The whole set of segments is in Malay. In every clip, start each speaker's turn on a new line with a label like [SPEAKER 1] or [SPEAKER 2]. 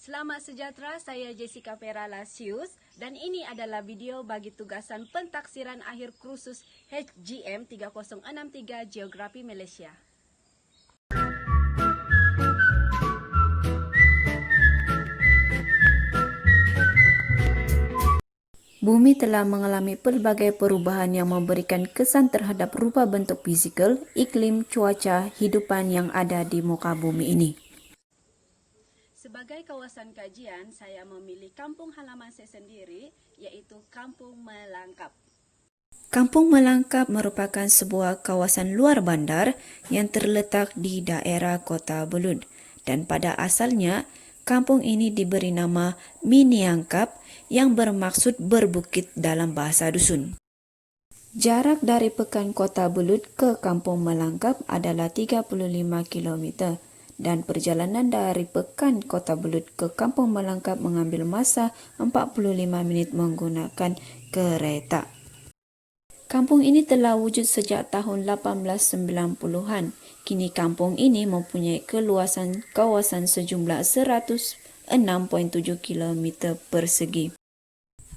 [SPEAKER 1] Selamat sejahtera, saya Jessica Peralasius dan ini adalah video bagi tugasan pentaksiran akhir kursus HGM 3063 Geografi Malaysia.
[SPEAKER 2] Bumi telah mengalami pelbagai perubahan yang memberikan kesan terhadap rupa bentuk fizikal, iklim, cuaca, hidupan yang ada di muka bumi ini.
[SPEAKER 1] Sebagai kawasan kajian, saya memilih kampung halaman saya sendiri, iaitu Kampung Melangkap.
[SPEAKER 2] Kampung Melangkap merupakan sebuah kawasan luar bandar yang terletak di daerah Kota Belud. Dan pada asalnya, kampung ini diberi nama Miniangkap yang bermaksud berbukit dalam bahasa dusun. Jarak dari Pekan Kota Belud ke Kampung Melangkap adalah 35 km dan perjalanan dari Pekan Kota Belud ke Kampung Melangkap mengambil masa 45 minit menggunakan kereta. Kampung ini telah wujud sejak tahun 1890-an. Kini kampung ini mempunyai keluasan kawasan sejumlah 106.7 km persegi.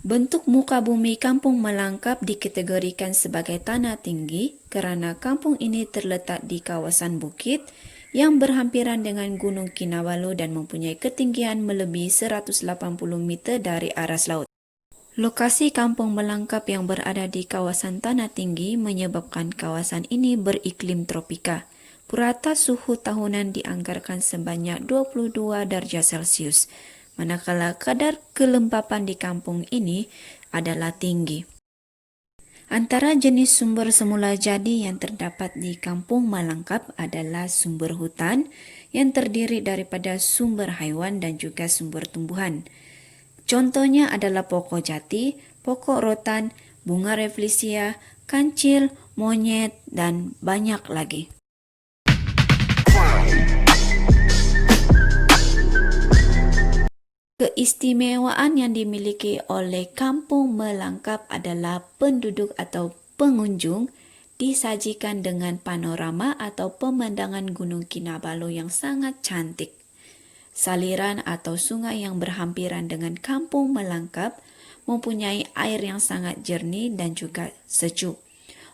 [SPEAKER 2] Bentuk muka bumi Kampung Melangkap dikategorikan sebagai tanah tinggi kerana kampung ini terletak di kawasan bukit yang berhampiran dengan Gunung Kinabalu dan mempunyai ketinggian melebihi 180 meter dari aras laut. Lokasi Kampung Melangkap yang berada di kawasan tanah tinggi menyebabkan kawasan ini beriklim tropika. Purata suhu tahunan dianggarkan sebanyak 22 darjah Celsius, manakala kadar kelembapan di kampung ini adalah tinggi. Antara jenis sumber semula jadi yang terdapat di Kampung Melangkap adalah sumber hutan yang terdiri daripada sumber haiwan dan juga sumber tumbuhan. Contohnya adalah pokok jati, pokok rotan, bunga rafflesia, kancil, monyet dan banyak lagi. Keistimewaan yang dimiliki oleh Kampung Melangkap adalah penduduk atau pengunjung disajikan dengan panorama atau pemandangan Gunung Kinabalu yang sangat cantik. Saliran atau sungai yang berhampiran dengan Kampung Melangkap mempunyai air yang sangat jernih dan juga sejuk.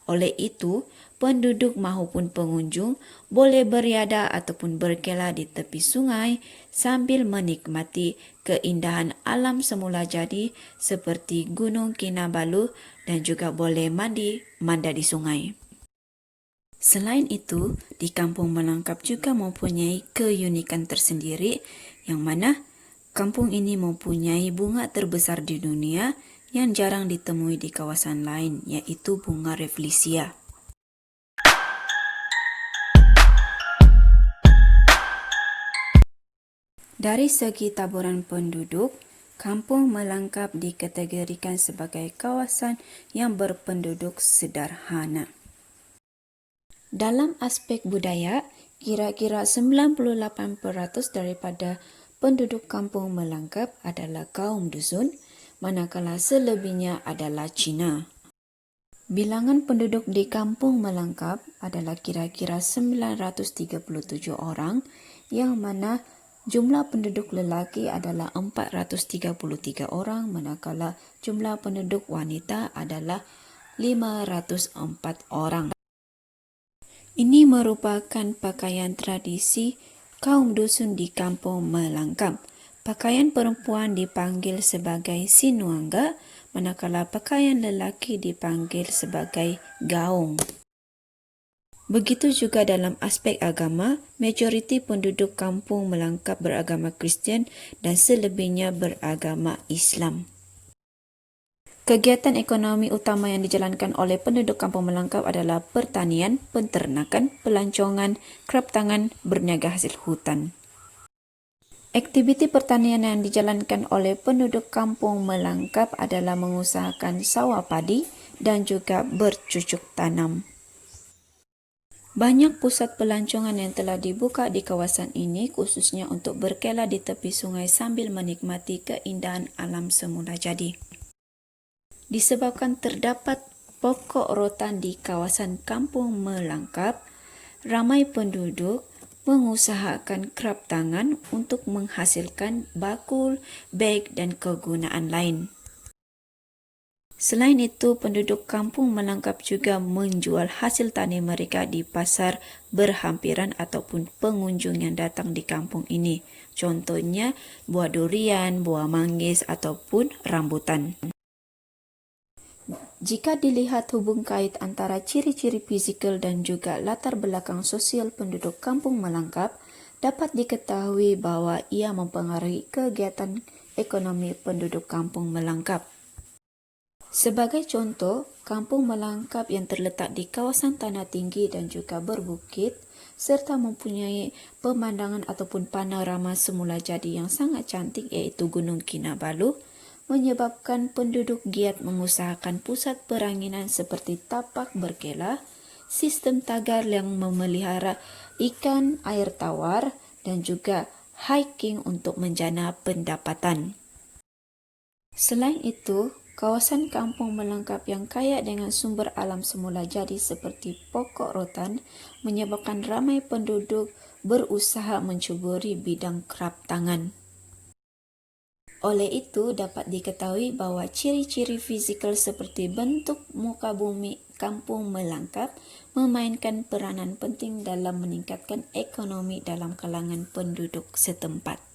[SPEAKER 2] Oleh itu, penduduk maupun pengunjung boleh beriadah ataupun berkelah di tepi sungai sambil menikmati keindahan alam semula jadi seperti Gunung Kinabalu dan juga boleh mandi di sungai. Selain itu, di Kampung Melangkap juga mempunyai keunikan tersendiri yang mana kampung ini mempunyai bunga terbesar di dunia yang jarang ditemui di kawasan lain, iaitu bunga rafflesia. Dari segi taburan penduduk, Kampung Melangkap dikategorikan sebagai kawasan yang berpenduduk sederhana. Dalam aspek budaya, kira-kira 98% daripada penduduk Kampung Melangkap adalah kaum dusun, manakala selebihnya adalah Cina. Bilangan penduduk di Kampung Melangkap adalah kira-kira 937 orang, yang mana jumlah penduduk lelaki adalah 433 orang, manakala jumlah penduduk wanita adalah 504 orang. Ini merupakan pakaian tradisi kaum dusun di Kampung Melangkap. Pakaian perempuan dipanggil sebagai sinuangga, manakala pakaian lelaki dipanggil sebagai gaung. Begitu juga dalam aspek agama, majoriti penduduk Kampung Melangkap beragama Kristian dan selebihnya beragama Islam. Kegiatan ekonomi utama yang dijalankan oleh penduduk Kampung Melangkap adalah pertanian, penternakan, pelancongan, kerap tangan, berniaga hasil hutan. Aktiviti pertanian yang dijalankan oleh penduduk Kampung Melangkap adalah mengusahakan sawah padi dan juga bercucuk tanam. Banyak pusat pelancongan yang telah dibuka di kawasan ini khususnya untuk berkelah di tepi sungai sambil menikmati keindahan alam semula jadi. Disebabkan terdapat pokok rotan di kawasan Kampung Melangkap, ramai penduduk mengusahakan kerap tangan untuk menghasilkan bakul, beg dan kegunaan lain. Selain itu, penduduk kampung Melangkap juga menjual hasil tani mereka di pasar berhampiran ataupun pengunjung yang datang di kampung ini. Contohnya, buah durian, buah manggis ataupun rambutan. Jika dilihat hubung kait antara ciri-ciri fizikal dan juga latar belakang sosial penduduk kampung Melangkap, dapat diketahui bahwa ia mempengaruhi kegiatan ekonomi penduduk kampung Melangkap. Sebagai contoh, kampung Melangkap yang terletak di kawasan tanah tinggi dan juga berbukit serta mempunyai pemandangan ataupun panorama semula jadi yang sangat cantik iaitu Gunung Kinabalu, menyebabkan penduduk giat mengusahakan pusat peranginan seperti tapak berkelah, sistem tagar yang memelihara ikan air tawar dan juga hiking untuk menjana pendapatan. Selain itu, kawasan kampung Melangkap yang kaya dengan sumber alam semula jadi seperti pokok rotan menyebabkan ramai penduduk berusaha mencuburi bidang kerap tangan. Oleh itu, dapat diketahui bahwa ciri-ciri fizikal seperti bentuk muka bumi kampung Melangkap memainkan peranan penting dalam meningkatkan ekonomi dalam kalangan penduduk setempat.